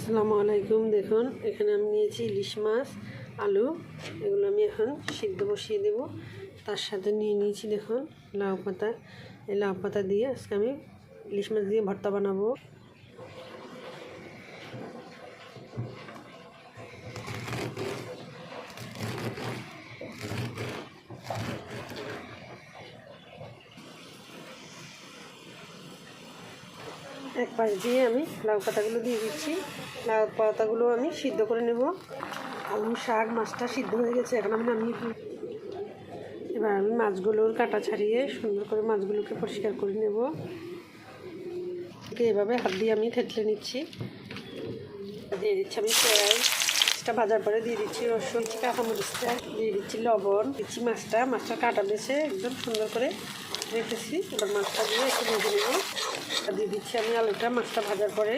আসসালামু আলাইকুম। দেখুন এখানে আমি নিয়েছি ইলিশ মাছ, আলু, এগুলো আমি এখন সিদ্ধ বসিয়ে দেব। তার সাথে নিয়ে নিয়েছি দেখুন লাউ পাতা। এই লাউ পাতা দিয়ে আজকে আমি ইলিশ মাছ দিয়ে ভর্তা বানাবো। এক পাশ দিয়ে আমি লাউ পাতাগুলো দিয়ে দিচ্ছি। লাউ পাতাগুলো আমি সিদ্ধ করে নেব। আলু, শাক, মাছটা সিদ্ধ হয়ে গেছে, এখন আমি নামিয়ে ফেলি। এবার আমি মাছগুলোর কাটা ছাড়িয়ে সুন্দর করে মাছগুলোকে পরিষ্কার করে নেব। এভাবে হাত দিয়ে আমি থেতলে নিচ্ছি। দিয়ে দিচ্ছি আমি পেঁয়াজটা ভাজার পরে দিয়ে দিচ্ছি রসুন, কাঁচামরিচটা দিয়ে দিচ্ছি, লবণ দিচ্ছি, মাছটা কাটা বেছে একদম সুন্দর করে রেখেছি। এবার মাছটা দিয়ে একটু ভেজে নেব। দিয়ে দিচ্ছি আমি আলুটা, মাছটা ভাজার পরে